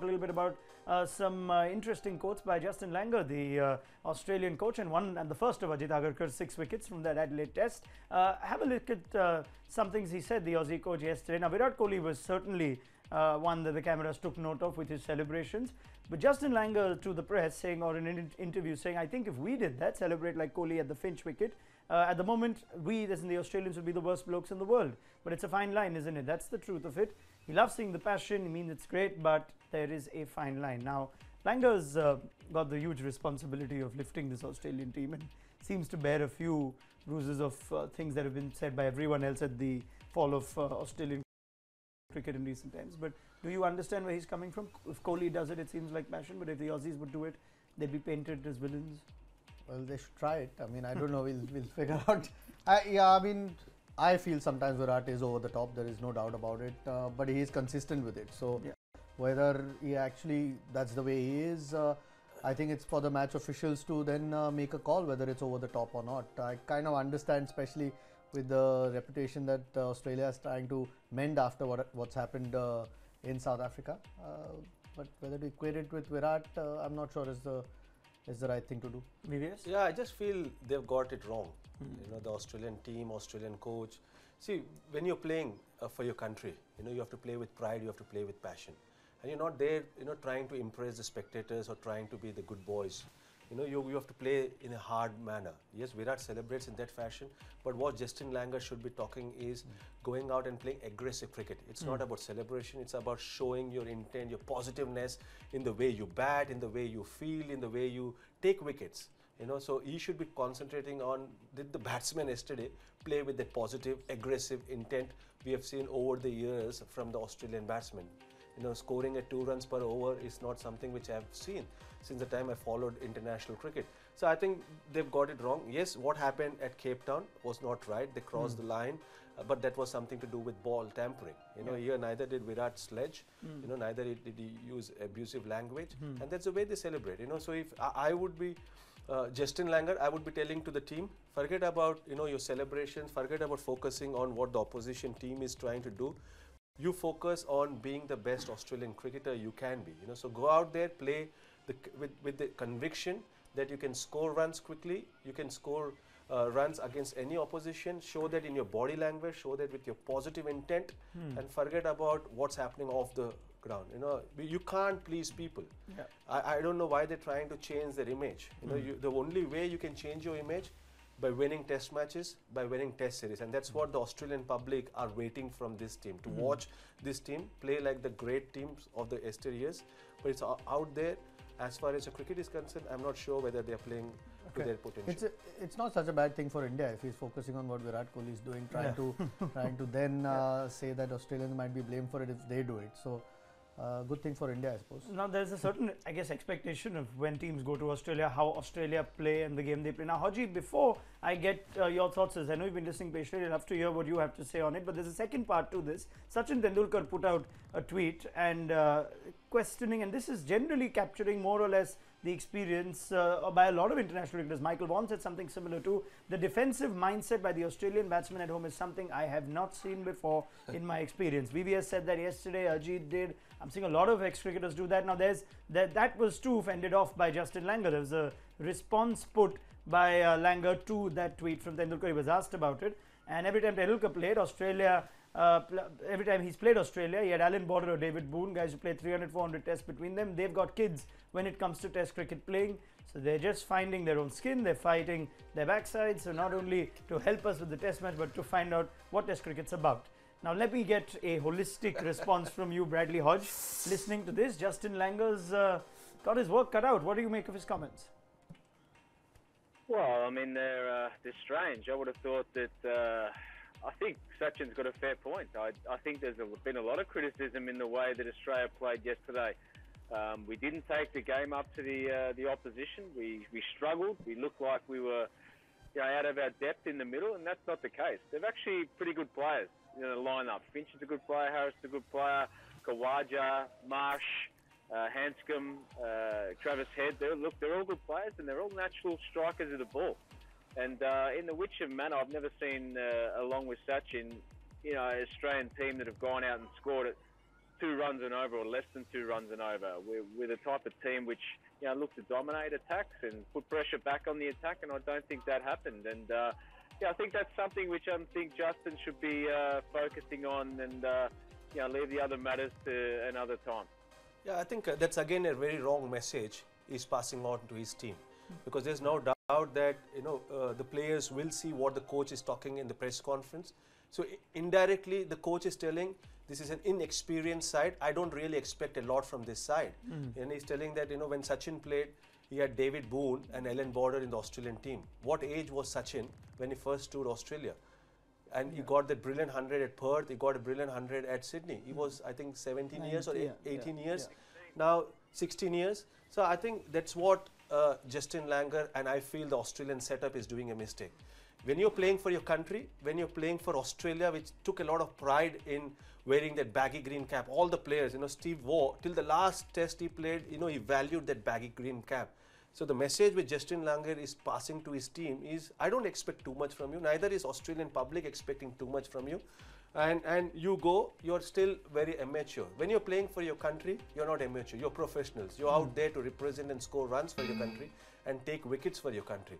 a little bit about some interesting quotes by Justin Langer, the Australian coach, and the first of Ajit Agarkar's 6 wickets from that Adelaide Test. Have a look at some things he said, the Aussie coach, yesterday. Now, Virat Kohli was certainly one that the cameras took note of with his celebrations. But Justin Langer to the press saying, or in an interview saying, I think if we did that, celebrate like Kohli at the Finch wicket, at the moment, we, as in the Australians, would be the worst blokes in the world. But it's a fine line, isn't it? That's the truth of it. He loves seeing the passion. He means it's great, but there is a fine line. Now, Langer's got the huge responsibility of lifting this Australian team and seems to bear a few bruises of things that have been said by everyone else at the fall of Australian cricket in recent times. But do you understand where he's coming from? If Kohli does it, it seems like passion, but if the Aussies would do it, they'd be painted as villains. Well, they should try it. I mean, I don't know. We'll figure out. I feel sometimes Virat is over the top. There is no doubt about it. But he is consistent with it. So whether he actually that's the way he is, I think it's for the match officials to then make a call whether it's over the top or not. I kind of understand, especially with the reputation that Australia is trying to mend after what's happened in South Africa. But whether to equate it with Virat, I'm not sure is the right thing to do. Maybe yes? Yeah, I just feel they've got it wrong. You know, the Australian team, Australian coach. See, when you're playing for your country, you know, you have to play with pride, you have to play with passion. And you're not there, you know, trying to impress the spectators or trying to be the good boys. You know, you have to play in a hard manner. Yes, Virat celebrates in that fashion, but what Justin Langer should be talking is going out and playing aggressive cricket. It's not about celebration, it's about showing your intent, your positiveness in the way you bat, in the way you feel, in the way you take wickets. You know, so he should be concentrating on, did the batsman yesterday play with that positive, aggressive intent we have seen over the years from the Australian batsmen. You know, scoring at 2 runs per over is not something which I have seen since the time I followed international cricket. So I think they've got it wrong. Yes, what happened at Cape Town was not right. They crossed the line, but that was something to do with ball tampering. You know, here neither did Virat sledge, you know, neither did he use abusive language, and that's the way they celebrate. You know, so if I would be Justin Langer, I would be telling to the team, forget about, you know, your celebrations, forget about focusing on what the opposition team is trying to do. You focus on being the best Australian cricketer you can be. You know, so go out there, play with the conviction that you can score runs quickly, you can score runs against any opposition, show that in your body language, show that with your positive intent, and forget about what's happening off the ground. You know, you can't please people. I don't know why they're trying to change their image. You know, the only way you can change your image by winning test matches, by winning test series, and that's what the Australian public are waiting from this team, to watch this team play like the great teams of the yesteryears. But it's out there. As far as the cricket is concerned, I'm not sure whether they're playing to their potential. It's not such a bad thing for India if he's focusing on what Virat Kohli is doing, trying to then say that Australians might be blamed for it if they do it. So good thing for India, I suppose. Now, there's a certain, I guess, expectation of when teams go to Australia, how Australia play and the game they play. Now, Haji, before I get your thoughts, as I know you've been listening patiently, I'd love to hear what you have to say on it. But there's a second part to this. Sachin Tendulkar put out a tweet and questioning, and this is generally capturing more or less the experience by a lot of international cricketers. Michael Vaughan said something similar to the defensive mindset by the Australian batsmen at home is something I have not seen before in my experience. VVS said that yesterday, Ajit did. I'm seeing a lot of ex-cricketers do that. Now, that was too fended off by Justin Langer. There was a response put by Langer to that tweet from Tendulkar. He was asked about it. And every time Tendulkar played Australia, every time he's played Australia, he had Alan Border or David Boone, guys who played 300, 400 tests between them. They've got kids when it comes to test cricket playing. So they're just finding their own skin. They're fighting their backside. So not only to help us with the test match, but to find out what test cricket's about. Now, let me get a holistic response from you, Bradley Hodge. Listening to this, Justin Langer's got his work cut out. What do you make of his comments? Well, I mean, they're strange. I would have thought that, I think Sachin's got a fair point. I think there's been a lot of criticism in the way that Australia played yesterday. We didn't take the game up to the opposition. We struggled. We looked like we were out of our depth in the middle, and that's not the case. They're actually pretty good players in the lineup. Finch is a good player, Harris is a good player, Kawaja, Marsh, Hanscom, Travis Head. They're all good players, and they're all natural strikers of the ball. And in the Witcher manner, I've never seen, along with Sachin, an Australian team that have gone out and scored at 2 runs and over or less than 2 runs and over. We're the type of team which look to dominate attacks and put pressure back on the attack, and I don't think that happened. And I think that's something which I think Justin should be focusing on, and leave the other matters to another time. Yeah, I think that's again a very wrong message he's passing on to his team, because there's no doubt that the players will see what the coach is talking in the press conference. So indirectly, the coach is telling this is an inexperienced side. I don't really expect a lot from this side. And he's telling that when Sachin played, he had David Boone and Ellen Border in the Australian team. What age was Sachin when he first toured Australia? And he got that brilliant 100 at Perth. He got a brilliant 100 at Sydney. He was, I think, 17 years or 18 years. Now 16 years. So I think that's what Justin Langer and I feel the Australian setup is doing a mistake. When you're playing for your country, when you're playing for Australia, which took a lot of pride in wearing that baggy green cap, all the players, Steve Waugh, till the last test he played, he valued that baggy green cap. So the message which Justin Langer is passing to his team is, I don't expect too much from you, neither is Australian public expecting too much from you. And you're still very amateur. When you're playing for your country, you're not amateur, you're professionals. You're out there to represent and score runs for your country and take wickets for your country.